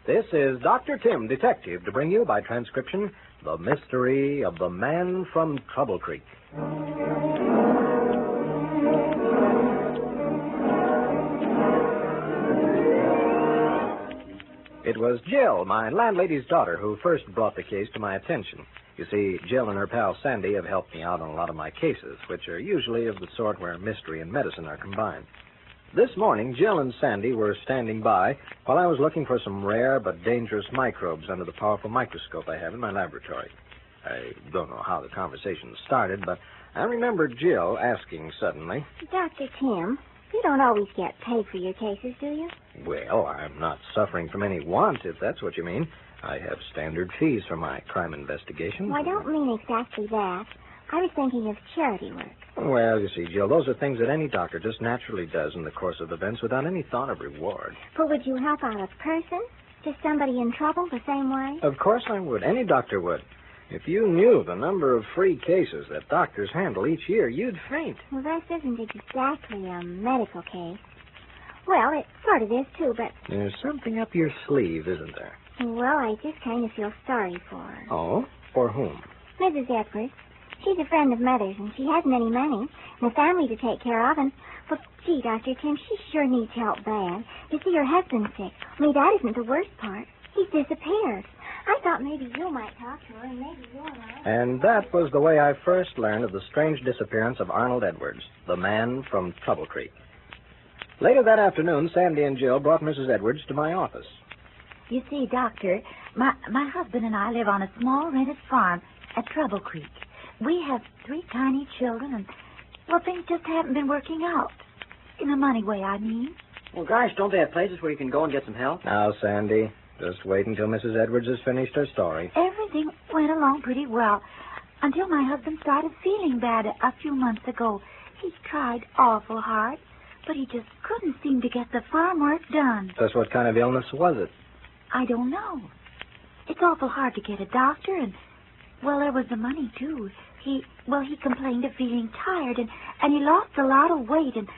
This is Dr. Tim, detective, to bring you, by transcription, The Mystery of the Man from Trouble Creek. It was Jill, my landlady's daughter, who first brought the case to my attention. You see, Jill and her pal Sandy have helped me out on a lot of my cases, which are usually of the sort where mystery and medicine are combined. This morning, Jill and Sandy were standing by while I was looking for some rare but dangerous microbes under the powerful microscope I have in my laboratory. I don't know how the conversation started, but I remembered Jill asking suddenly, Dr. Tim, you don't always get paid for your cases, do you? Well, I'm not suffering from any want, if that's what you mean. I have standard fees for my crime investigations. Well, I don't mean exactly that. I was thinking of charity work. Well, you see, Jill, those are things that any doctor just naturally does in the course of events without any thought of reward. But would you help out a person? Just somebody in trouble the same way? Of course I would. Any doctor would. If you knew the number of free cases that doctors handle each year, you'd faint. Well, this isn't exactly a medical case. Well, it sort of is, too, but... There's something up your sleeve, isn't there? Well, I just kind of feel sorry for her. Oh? For whom? Mrs. Edwards. She's a friend of Mother's, and she hasn't any money and a family to take care of, and... Well, gee, Dr. Tim, she sure needs help bad. You see, her husband's sick. Only that isn't the worst part. He's disappeared. I thought maybe you might talk to her, and maybe you and I... And that was the way I first learned of the strange disappearance of Arnold Edwards, the man from Trouble Creek. Later that afternoon, Sandy and Jill brought Mrs. Edwards to my office. You see, Doctor, my husband and I live on a small rented farm at Trouble Creek. We have 3 tiny children, and, well, things just haven't been working out. In a money way, I mean. Well, gosh, don't they have places where you can go and get some help? Now, Sandy, just wait until Mrs. Edwards has finished her story. Everything went along pretty well until my husband started feeling bad a few months ago. He tried awful hard, but he just couldn't seem to get the farm work done. Just what kind of illness was it? I don't know. It's awful hard to get a doctor, and, well, there was the money, too. He complained of feeling tired, and he lost a lot of weight, and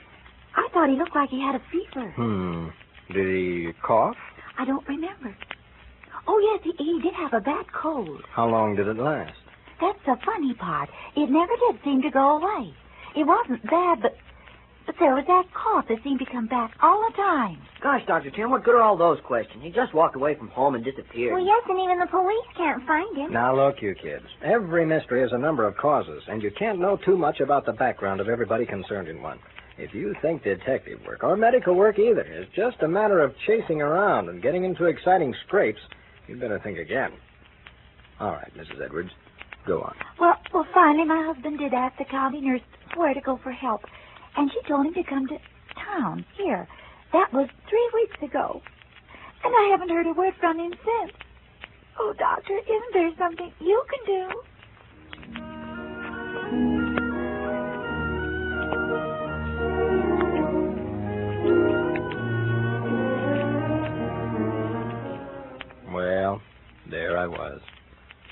I thought he looked like he had a fever. Did he cough? I don't remember. Oh, yes, he did have a bad cold. How long did it last? That's the funny part. It never did seem to go away. It wasn't bad, but there was that cough that seemed to come back all the time. Gosh, Dr. Tim, what good are all those questions? He just walked away from home and disappeared. Well, yes, and even the police can't find him. Now, look, you kids. Every mystery has a number of causes, and you can't know too much about the background of everybody concerned in one. If you think detective work, or medical work either, is just a matter of chasing around and getting into exciting scrapes, you'd better think again. All right, Mrs. Edwards, go on. Well, finally, my husband did ask the county nurse where to go for help, and she told him to come to town, here. That was 3 weeks ago, and I haven't heard a word from him since. Oh, doctor, isn't there something you can do? Well, there I was.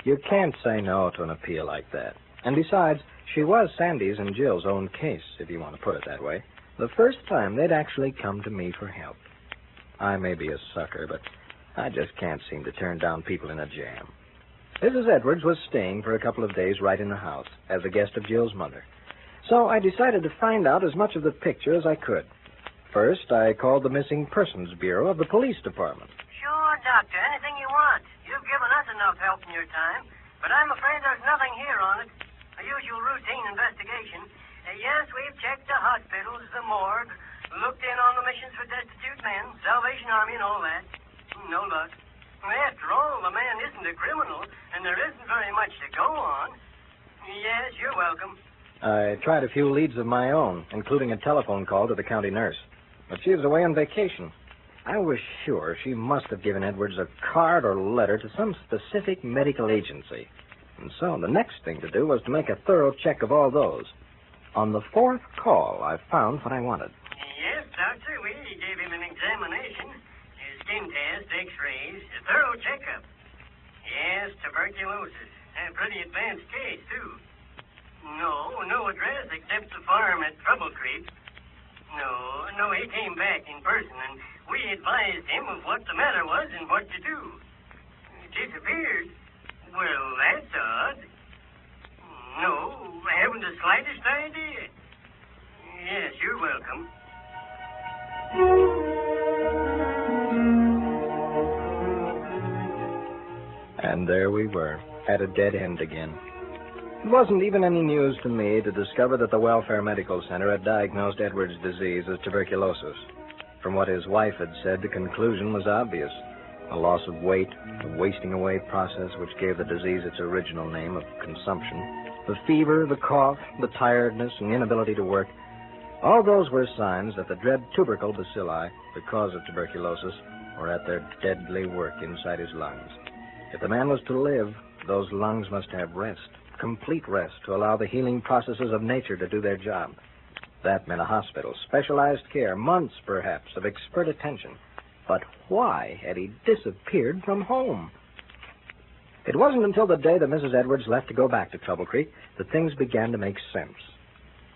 You can't say no to an appeal like that. And besides, she was Sandy's and Jill's own case, if you want to put it that way. The first time they'd actually come to me for help. I may be a sucker, but I just can't seem to turn down people in a jam. Mrs. Edwards was staying for a couple of days right in the house as a guest of Jill's mother. So I decided to find out as much of the picture as I could. First, I called the Missing Persons Bureau of the police department. Sure, Doctor, anything you want. You've given us enough help in your time, but I'm afraid there's nothing here on it. A usual routine investigation. Yes, we've checked the hospitals, the morgue, looked in on the missions for destitute men, Salvation Army and all that. No luck. After all, the man isn't a criminal, and there isn't very much to go on. Yes, you're welcome. I tried a few leads of my own, including a telephone call to the county nurse. But she was away on vacation. I was sure she must have given Edwards a card or letter to some specific medical agency. And so the next thing to do was to make a thorough check of all those. On the 4th call, I found what I wanted. Yes, Doctor, we gave him an examination. His skin test, x-rays, a thorough checkup. Yes, tuberculosis. A pretty advanced case, too. No address except the farm at Trouble Creek. No, he came back in person, and we advised him of what the matter was and what to do. Disappeared? Well, that's odd. No, I haven't the slightest idea. Yes, you're welcome. And there we were, at a dead end again. It wasn't even any news to me to discover that the Welfare Medical Center had diagnosed Edward's disease as tuberculosis. From what his wife had said, the conclusion was obvious. A loss of weight, the wasting away process which gave the disease its original name of consumption, the fever, the cough, the tiredness, and inability to work, all those were signs that the dread tubercle bacilli, the cause of tuberculosis, were at their deadly work inside his lungs. If the man was to live, those lungs must have rest, complete rest, to allow the healing processes of nature to do their job. That meant a hospital, specialized care, months, perhaps, of expert attention. But why had he disappeared from home? It wasn't until the day that Mrs. Edwards left to go back to Trouble Creek that things began to make sense.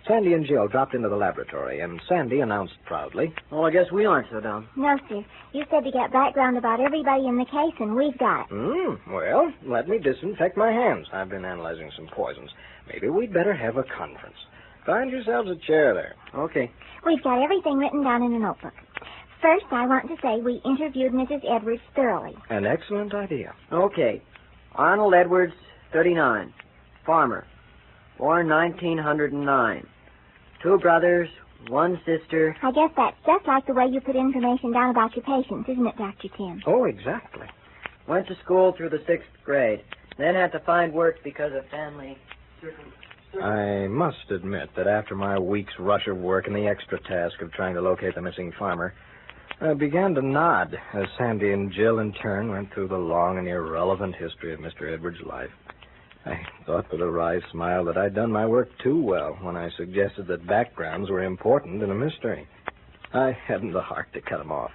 Sandy and Jill dropped into the laboratory, and Sandy announced proudly, Well, I guess we aren't so dumb. No, sir. You said to get background about everybody in the case, and we've got it. Well, let me disinfect my hands. I've been analyzing some poisons. Maybe we'd better have a conference. Find yourselves a chair there. Okay. We've got everything written down in a notebook. First, I want to say we interviewed Mrs. Edwards thoroughly. An excellent idea. Okay. Arnold Edwards, 39. Farmer. Born 1909. 2 brothers, 1 sister. I guess that's just like the way you put information down about your patients, isn't it, Dr. Tim? Oh, exactly. Went to school through the 6th grade. Then had to find work because of family circumstances. I must admit that after my week's rush of work and the extra task of trying to locate the missing farmer, I began to nod as Sandy and Jill in turn went through the long and irrelevant history of Mr. Edwards' life. I thought with a wry smile that I'd done my work too well when I suggested that backgrounds were important in a mystery. I hadn't the heart to cut him off.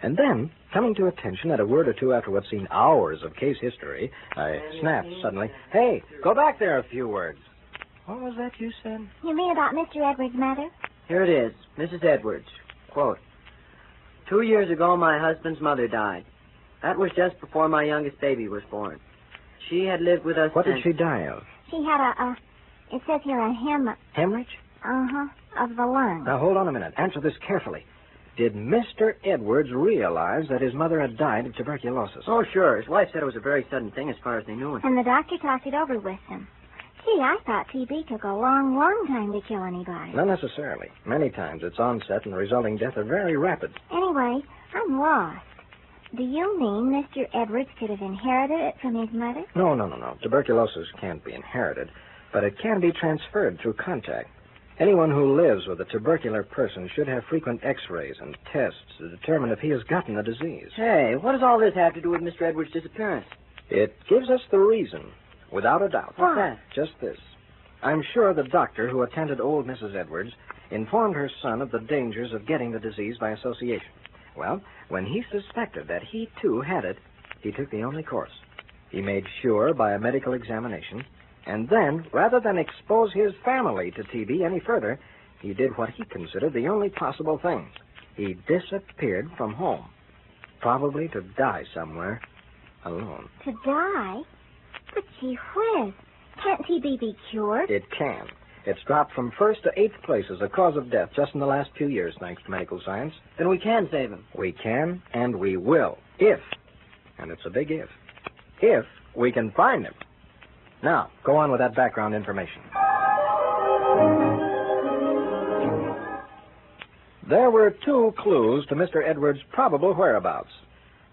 And then, coming to attention at a word or two after what seemed hours of case history, I snapped suddenly, Hey, go back there a few words. What was that you said? You mean about Mr. Edwards' mother? Here it is, Mrs. Edwards. Quote, 2 years ago, my husband's mother died. That was just before my youngest baby was born. She had lived with us What did she die of? She had it says here a Hemorrhage? of the lung. Now, hold on a minute. Answer this carefully. Did Mr. Edwards realize that his mother had died of tuberculosis? Oh, sure. His wife said it was a very sudden thing as far as they knew it. And the doctor talked it over with him. Gee, I thought TB took a long, long time to kill anybody. Not necessarily. Many times its onset and resulting death are very rapid. Anyway, I'm lost. Do you mean Mr. Edwards could have inherited it from his mother? No. Tuberculosis can't be inherited, but it can be transferred through contact. Anyone who lives with a tubercular person should have frequent x-rays and tests to determine if he has gotten the disease. Hey, what does all this have to do with Mr. Edwards' disappearance? It gives us the reason, without a doubt. What's that? Just this. I'm sure the doctor who attended old Mrs. Edwards informed her son of the dangers of getting the disease by association. Well, when he suspected that he, too, had it, he took the only course. He made sure by a medical examination, and then, rather than expose his family to TB any further, he did what he considered the only possible thing. He disappeared from home, probably to die somewhere alone. To die? But gee whiz, can't TB be cured? It can. It's dropped from 1st to 8th place as a cause of death just in the last few years, thanks to medical science. Then we can save him. We can, and we will, if, and it's a big if we can find him. Now, go on with that background information. There were 2 clues to Mr. Edwards' probable whereabouts.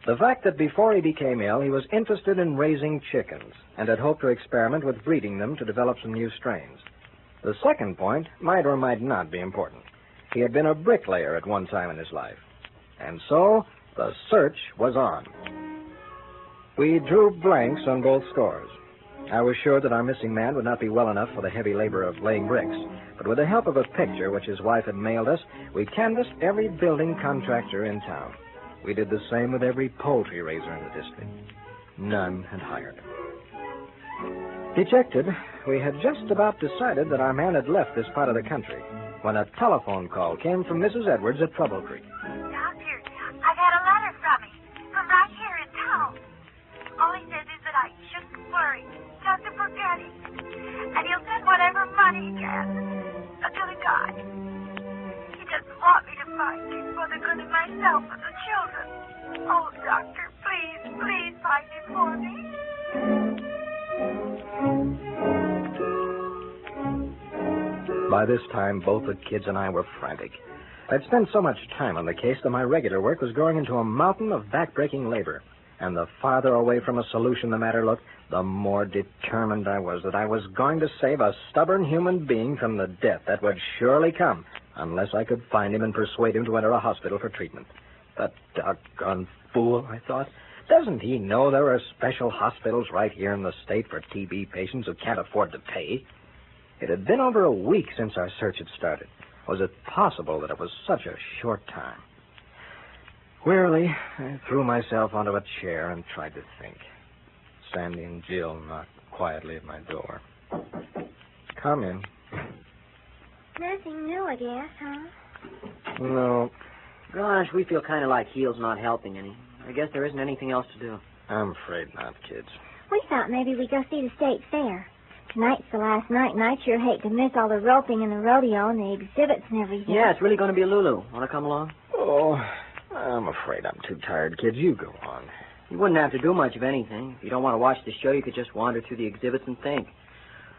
The fact that before he became ill, he was interested in raising chickens and had hoped to experiment with breeding them to develop some new strains. The second point might or might not be important. He had been a bricklayer at one time in his life. And so, the search was on. We drew blanks on both scores. I was sure that our missing man would not be well enough for the heavy labor of laying bricks, but with the help of a picture which his wife had mailed us, we canvassed every building contractor in town. We did the same with every poultry raiser in the district. None had hired him. Dejected, we had just about decided that our man had left this part of the country when a telephone call came from Mrs. Edwards at Trouble Creek. Doctor, I've had myself and the children. Oh, Doctor, please find him for me. By this time, both the kids and I were frantic. I'd spent so much time on the case that my regular work was growing into a mountain of back-breaking labor. And the farther away from a solution the matter looked, the more determined I was that I was going to save a stubborn human being from the death that would surely come unless I could find him and persuade him to enter a hospital for treatment. The doggone fool, I thought. Doesn't he know there are special hospitals right here in the state for TB patients who can't afford to pay? It had been over a week since our search had started. Was it possible that it was such a short time? Wearily, I threw myself onto a chair and tried to think. Sandy and Jill knocked quietly at my door. Come in. Nothing new, I guess, huh? No, Gosh, we feel kind of like Heel's not helping any. I guess there isn't anything else to do. I'm afraid not, kids. We thought maybe we'd go see the state fair. Tonight's the last night, and I'd sure hate to miss all the roping and the rodeo and the exhibits and everything. Yeah, it's really going to be a Lulu. Want to come along? Oh, I'm afraid I'm too tired, kids. You go on. You wouldn't have to do much of anything. If you don't want to watch the show, you could just wander through the exhibits and think.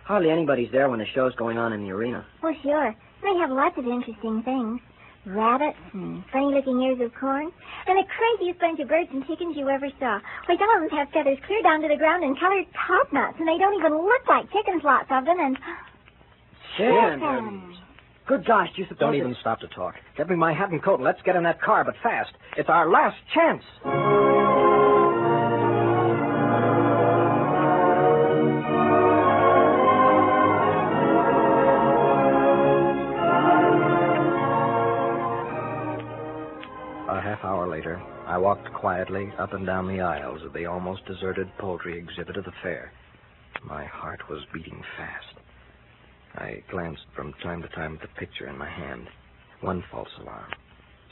Hardly anybody's there when the show's going on in the arena. Well, sure. They have lots of interesting things. Rabbits and funny-looking ears of corn. And the craziest bunch of birds and chickens you ever saw. Why, some of them have feathers clear down to the ground and colored top knots, and they don't even look like chickens, lots of them, and... Chickens. Good gosh, do you suppose... Don't even stop to talk. Get me my hat and coat and let's get in that car, but fast. It's our last chance. A half hour later, I walked quietly up and down the aisles of the almost deserted poultry exhibit of the fair. My heart was beating fast. I glanced from time to time at the picture in my hand. 1 false alarm.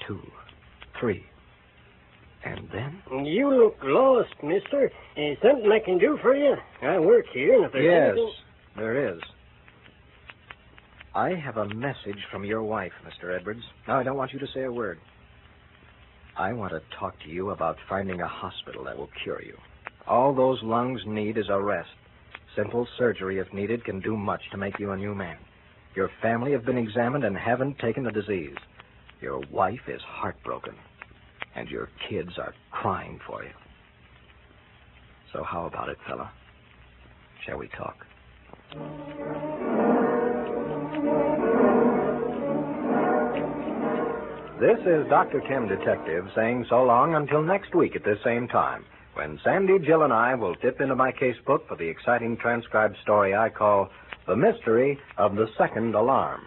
2, 3. And then... You look lost, mister. Is something I can do for you? I work here, and if there's Yes, anything... there is. I have a message from your wife, Mr. Edwards. Now, I don't want you to say a word. I want to talk to you about finding a hospital that will cure you. All those lungs need is a rest. Simple surgery, if needed, can do much to make you a new man. Your family have been examined and haven't taken the disease. Your wife is heartbroken, and your kids are crying for you. So how about it, fella? Shall we talk? This is Dr. Kim, Detective, saying so long until next week at this same time, when Sandy, Jill, and I will dip into my casebook for the exciting transcribed story I call The Mystery of the Second Alarm.